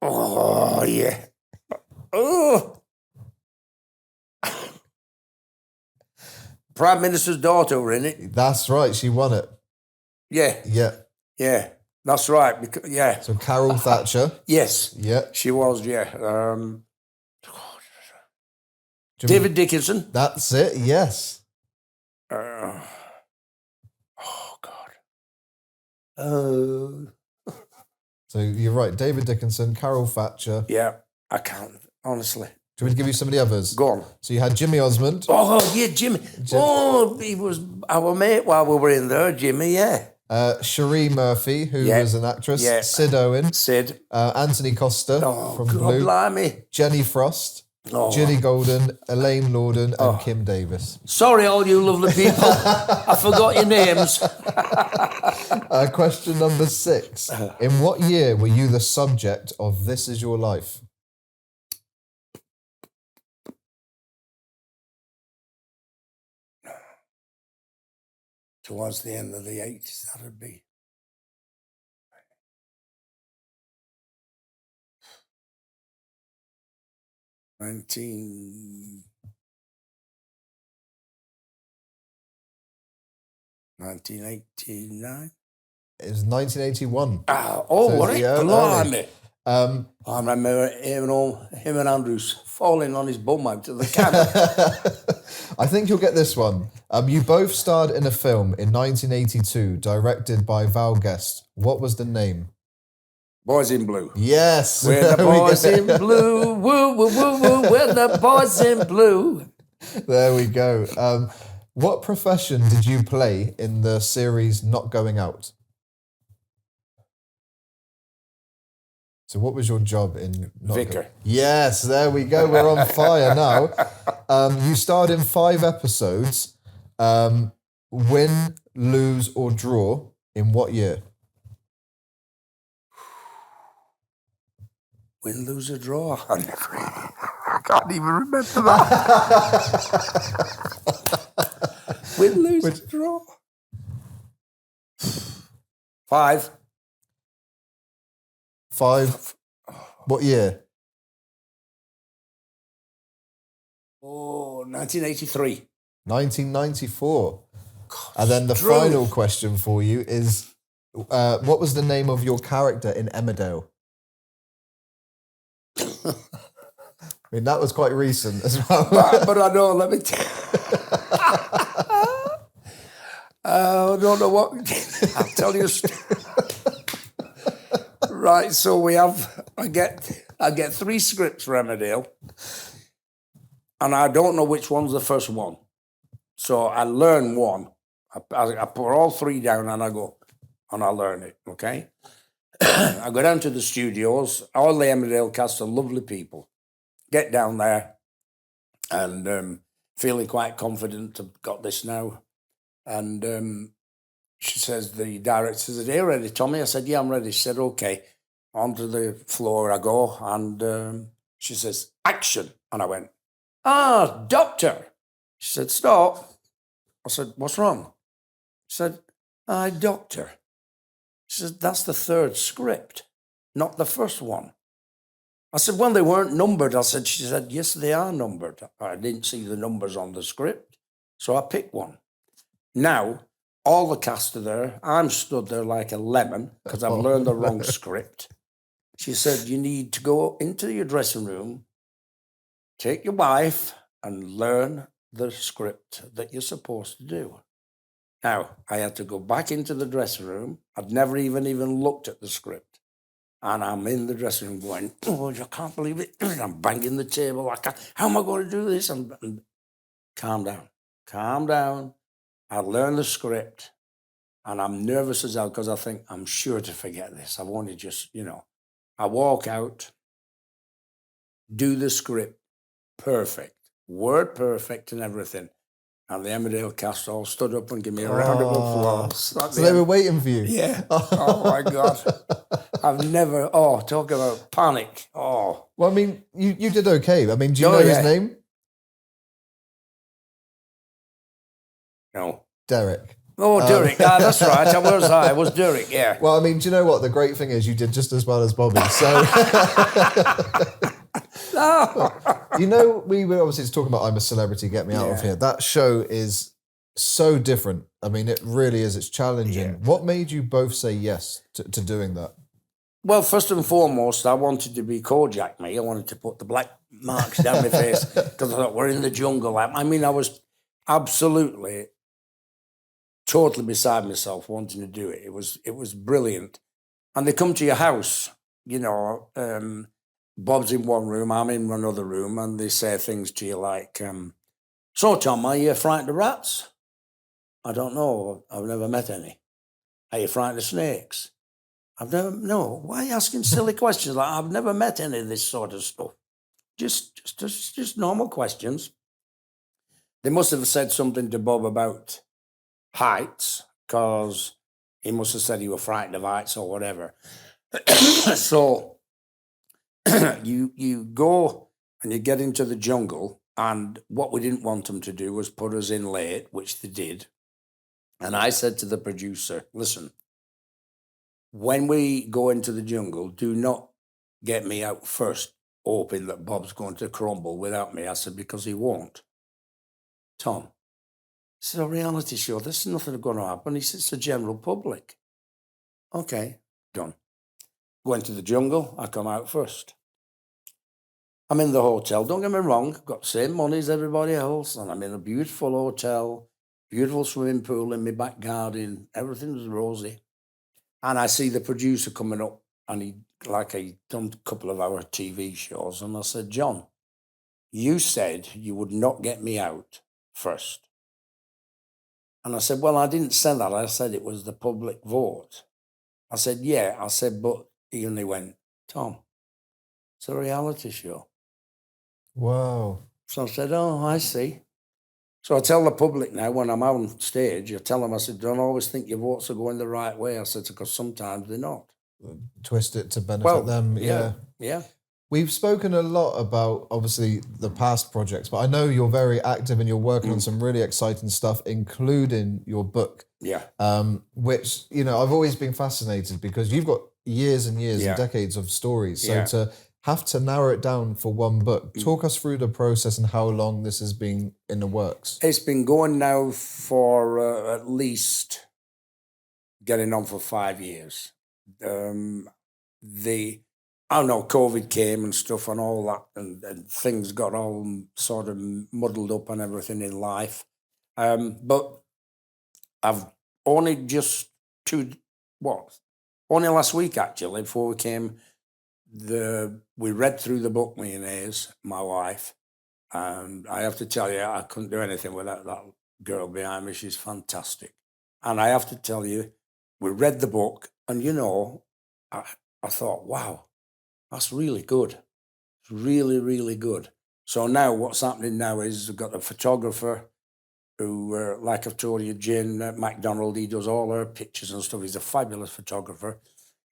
oh, yeah. Oh. Prime Minister's daughter were in it. That's right. She won it. Yeah, Yeah. that's right. Because, yeah, So Carol Thatcher. yes, Yeah. she was. Yeah, Jim- David Dickinson. That's it. Yes. Oh God. So you're right. David Dickinson, Carol Thatcher. Yeah, I can't honestly. Do you want me to give you some of the others? Go on. So you had Jimmy Osmond. Oh yeah, Jimmy. Oh, he was our mate while we were in there, Jimmy. Yeah. Cherie Murphy, who was an actress. Yeah. Sid Owen. Sid. Anthony Costa Oh, from God, Blue. blimey. Jenny Frost. Oh. Ginny Golden, Elaine Lorden, and Kim Davis. Sorry, all you lovely people. I forgot your names. Question number 6. In what year were you the subject of This Is Your Life? Towards the end of the 80s, that would be. Nineteen 1989. It was 1981. So So what it's it? the early- Blimey. Um, I remember him and Andrews falling on his bum out to the camera. I think you'll get this one. You both starred in a film in 1982 directed by Val Guest. What was the name? Boys in Blue. Yes. We're the there we boys go. in blue. Woo, woo, woo, woo. We're the boys in blue. There we go. What profession did you play in the series Not Going Out? So what was your job in Not Vicar. Yes, there we go. We're on fire now. You starred in 5 episodes. Win, lose, or draw in what year? Win, lose, or draw. I can't even remember that. Win, lose, or draw. 5. 5. What year? Oh, 1983. 1994. And then the final question for you is, what was the name of your character in Emmerdale? I mean, that was quite recent as well. but I know, let me tell you. I don't know what. I'll tell you. Right, so I get 3 scripts for Emmerdale, and I don't know which one's the first one. So I learn one. I put all 3 down and I go, and I learn it, okay? I go down to the studios. All the Emmerdale cast are lovely people. Get down there and feeling quite confident. I've got this now. And she says, the director says, are you ready, Tommy? I said, yeah, I'm ready. She said, okay. Onto the floor I go. And she says, action. And I went, doctor. She said, stop. I said, what's wrong? She said, doctor. She said, that's the 3rd script, not the first one. I said, well, they weren't numbered. She said, yes, they are numbered. I didn't see the numbers on the script, so I picked one. Now, all the cast are there. I'm stood there like a lemon because I've learned the wrong script. She said, you need to go into your dressing room, take your wife, and learn the script that you're supposed to do. Now, I had to go back into the dressing room. I'd never even looked at the script. And I'm in the dressing room going, oh, I can't believe it. I'm banging the table. How am I going to do this? And calm down. I learn the script. And I'm nervous as hell because I think I'm sure to forget this. I've only just, I walk out, do the script perfect, word perfect and everything. And the Emmerdale cast all stood up and gave me a round of applause. So they were waiting for you? Yeah. Oh, my God. I've never, talk about panic. Oh. Well, I mean, you did okay. I mean, do you know his name? No. Derek. Oh, Derek. That's right. I was Derek, yeah. Well, I mean, do you know what? The great thing is you did just as well as Bobby. So, we were obviously talking about I'm a Celebrity, Get Me Out of Here. That show is so different. I mean, it really is. It's challenging. Yeah. What made you both say yes to doing that? Well, first and foremost, I wanted to be Kojak, me. I wanted to put the black marks down my face because I thought we're in the jungle. I mean, I was absolutely, totally beside myself wanting to do it. It was brilliant. And they come to your house, you know. Bob's in one room, I'm in another room, and they say things to you like, "So, Tom, are you frightened of rats?" "I don't know. I've never met any." "Are you frightened of snakes?" No. Why are you asking silly questions? Like, I've never met any of this sort of stuff. Just normal questions. They must have said something to Bob about heights, because he must have said you were frightened of heights or whatever. So you go and you get into the jungle, and what we didn't want them to do was put us in late, which they did. And I said to the producer, "Listen, when we go into the jungle, do not get me out first, hoping that Bob's going to crumble without me." I said, "Because he won't." "Tom," "it's a reality show. There's nothing going to happen." He said, "It's the general public." "Okay, done." Go into the jungle. I come out first. I'm in the hotel. Don't get me wrong. I've got the same money as everybody else. And I'm in a beautiful hotel, beautiful swimming pool in my back garden. Everything's rosy. And I see the producer coming up, and he done a couple of our TV shows. And I said, "John, you said you would not get me out first." And I said, "Well, I didn't say that. I said it was the public vote." I said, "Yeah." I said, "But," he only went, "Tom, it's a reality show." Wow. So I said, "Oh, I see." So I tell the public now when I'm on stage, I tell them, I said, "Don't always think your votes are going the right way." I said, "Because sometimes they're not." Twist it to benefit Well, them. Yeah. yeah. We've spoken a lot about obviously the past projects, but I know you're very active and you're working on some really exciting stuff, including your book. Yeah. Which, you know, I've always been fascinated because you've got years and years and decades of stories. So Yeah. to have to narrow it down for one book, talk us through the process and how long this has been in the works. It's been going now for at least getting on for 5 years. I don't know, COVID came and stuff and all that, and things got all sort of muddled up and everything in life. But I've only just only last week actually, before we came, we read through the book, me and Hayes, my wife, and I have to tell you, I couldn't do anything without that girl behind me. She's fantastic. And I have to tell you, we read the book, and you know, I thought, wow, that's really good. It's really, really good. So now what's happening now is we've got a photographer who, like I've told you, Jane MacDonald, he does all her pictures and stuff. He's a fabulous photographer.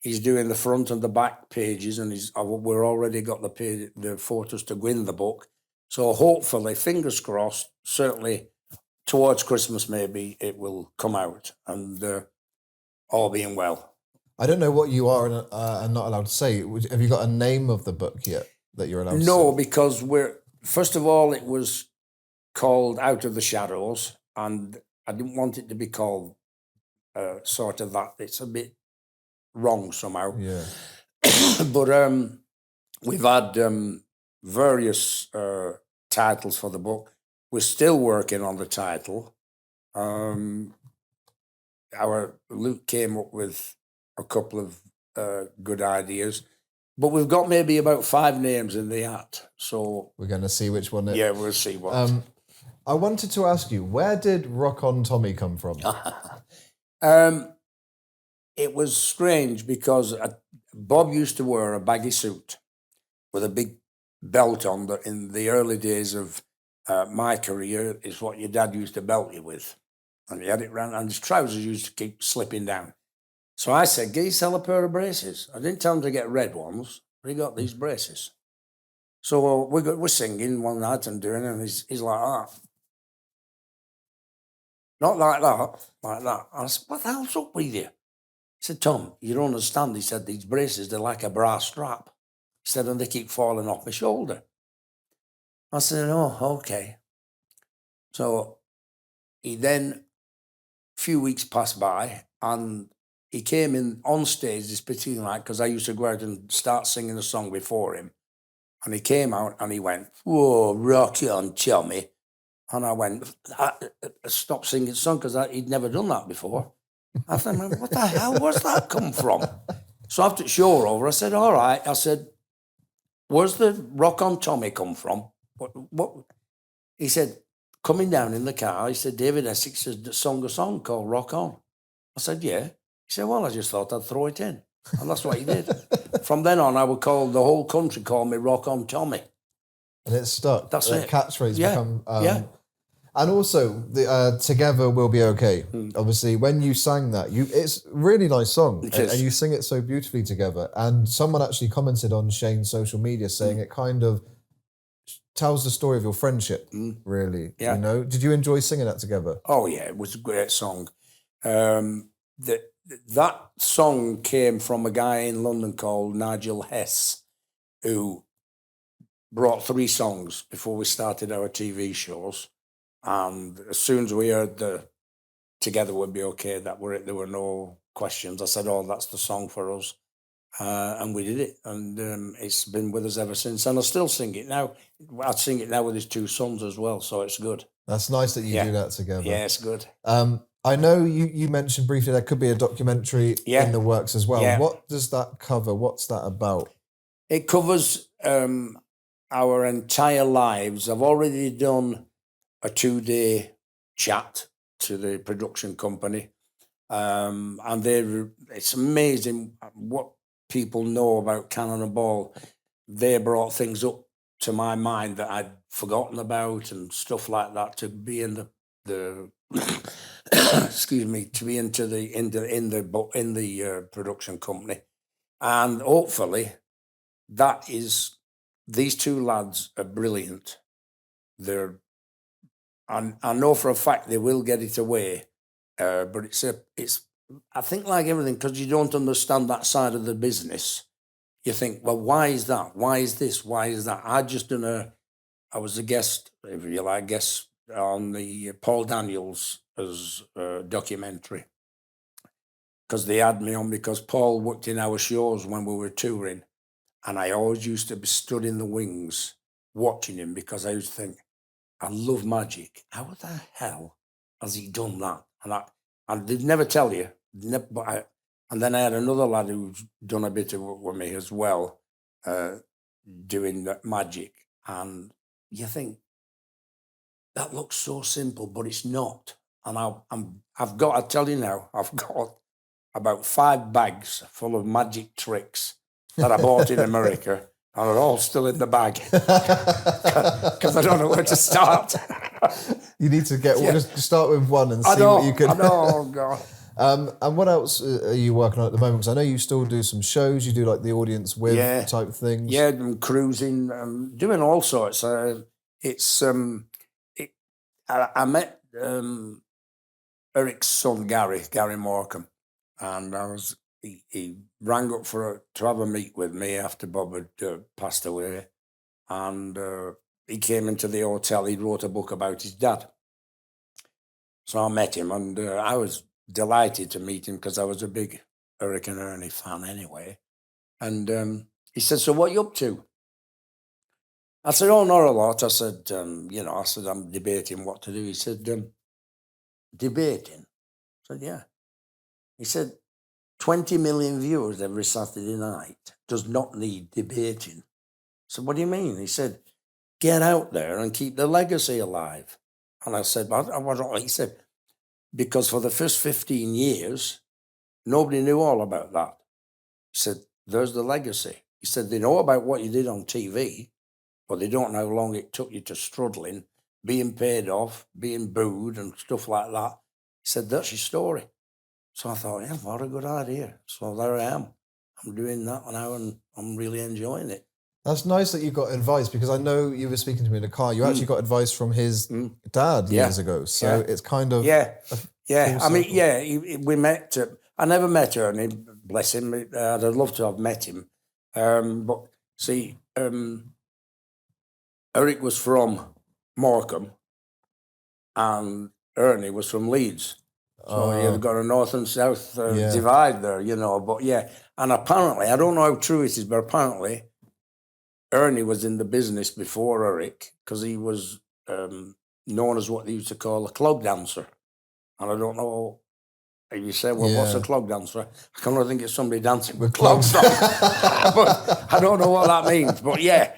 He's doing the front and the back pages, and we're already got the photos to go in the book. So hopefully, fingers crossed, certainly towards Christmas maybe it will come out, and all being well. I don't know what you are and not allowed to say. Have you got a name of the book yet that you're allowed to say? No, because first of all, it was called Out of the Shadows, and I didn't want it to be called sort of that. It's a bit wrong somehow. Yeah. But we've had various titles for the book. We're still working on the title. Luke came up with a couple of good ideas, but we've got maybe about 5 names in the hat. So we're going to see which one. Yeah, we'll see what. I wanted to ask you, where did Rock On Tommy come from? It was strange because Bob used to wear a baggy suit with a big belt on. That in the early days of my career is what your dad used to belt you with, and he had it round, and his trousers used to keep slipping down. So I said, "Get yourself a pair of braces." I didn't tell him to get red ones, but he got these braces. So we're singing one night and doing it, and he's like that. Not like that, like that. I said, "What the hell's up with you?" He said, "Tom, you don't understand." He said, "These braces, they're like a brass strap." He said, "And they keep falling off my shoulder." I said, "Oh, okay." So he then, a few weeks passed by, and he came in on stage this particular night, because I used to go out and start singing a song before him. And he came out and he went, "Whoa, rock on, Tommy." And I went, I stopped singing the song, because he'd never done that before. I thought, "Man, what the hell was that come from?" So after the show over, I said, "All right." I said, "Where's the Rock On Tommy come from?" What? He said, coming down in the car, he said, "David Essex has sung a song called Rock On." I said, "Yeah." He said, "Well, I just thought I'd throw it in." And that's what he did. From then on, I would call the whole country, call me Rock On Tommy. And it's stuck. That's that it. catchphrase Yeah. become... Yeah. And also, the Together We'll Be Okay. Obviously, when you sang that, it's a really nice song. It And is. you sing it so beautifully together. And someone actually commented on Shane's social media saying it kind of tells the story of your friendship, really. Yeah. You know? Did you enjoy singing that together? Oh, yeah, it was a great song. That song came from a guy in London called Nigel Hess, who brought 3 songs before we started our TV shows. And as soon as we heard the Together Would Be Okay, there were no questions. I said, "Oh, that's the song for us." And we did it. And it's been with us ever since. And I still sing it now. I sing it now with his 2 sons as well, so it's good. That's nice that you do that together. Yeah, it's good. I know you mentioned briefly there could be a documentary Yeah. in the works as well. Yeah. What does that cover? What's that about? It covers our entire lives. I've already done a 2-day chat to the production company. And it's amazing what people know about Cannonball. They brought things up to my mind that I'd forgotten about and stuff like that, to be in the excuse me, to be in the production company. And hopefully these 2 lads are brilliant. I know for a fact they will get it away, but it's I think, like everything, because you don't understand that side of the business, you think, well, why is that? Why is this? Why is that? I was a guest, if you like, on the Paul Daniels as documentary, because they had me on because Paul worked in our shows when we were touring, and I always used to be stood in the wings watching him, because I used to think, I love magic. How the hell has he done that? And they'd never tell you. And then I had another lad who's done a bit of work with me as well, doing that magic. And you think, that looks so simple, but it's not. And I've got, I tell you now, I've got about 5 bags full of magic tricks that I bought in America, and they're all still in the bag because I don't know where to start. You need to just start with one and I see know, what you can. I know, oh God. And what else are you working on at the moment? Because I know you still do some shows. You do like the audience with type things. Yeah, I'm cruising, doing all sorts. I met Eric's son Gary Morecambe, and he rang up to have a meet with me after Bob had passed away, and he came into the hotel. He wrote a book about his dad, so I met him, and I was delighted to meet him because I was a big Eric and Ernie fan anyway. And he said, "So what are you up to?" I said, "Oh, not a lot." I said, I'm debating what to do. He said, "Debating?" I said, "Yeah." He said, 20 million viewers every Saturday night does not need debating. I said, "What do you mean?" He said, "Get out there and keep the legacy alive." And I said, he said, "Because for the first 15 years, nobody knew all about that." He said, "There's the legacy." He said, "They know about what you did on TV, but they don't know how long it took you to struggling, being paid off, being booed and stuff like that." He said, "That's your story." So I thought, yeah, what a good idea. So there I am. I'm doing that now, and I'm really enjoying it. That's nice that you got advice, because I know you were speaking to me in the car. You actually got advice from his dad years ago. So it's kind of... Yeah. I mean, we met. I never met Ernie, bless him. I'd have loved to have met him. But see, Eric was from Morecambe, and Ernie was from Leeds. So you've got a north and south divide there, you know. But yeah, and apparently, I don't know how true it is, but apparently Ernie was in the business before Eric because he was known as what they used to call a clog dancer. And I don't know if you say, well, what's a clog dancer? I kind of think it's somebody dancing with clogs on. But I don't know what that means. But yeah,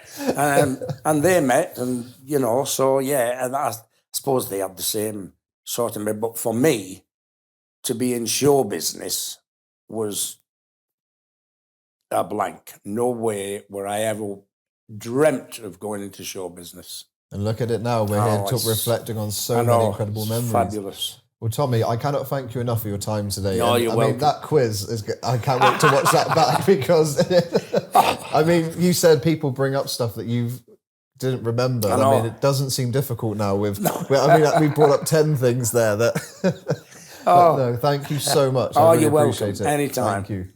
and they met, and you know, so yeah, and I suppose they had the same sort of. But for me, to be in show business was a blank. No way were I ever dreamt of going into show business. And look at it now. We're here reflecting on so many incredible memories. Fabulous. Well, Tommy, I cannot thank you enough for your time today. No, you're welcome. I mean, that quiz is. I can't wait to watch that back because, I mean, you said people bring up stuff that you didn't remember. I mean, it doesn't seem difficult now. We brought up 10 things there that. No, thank you so much. I really you're appreciate welcome. it. Anytime. Thank you.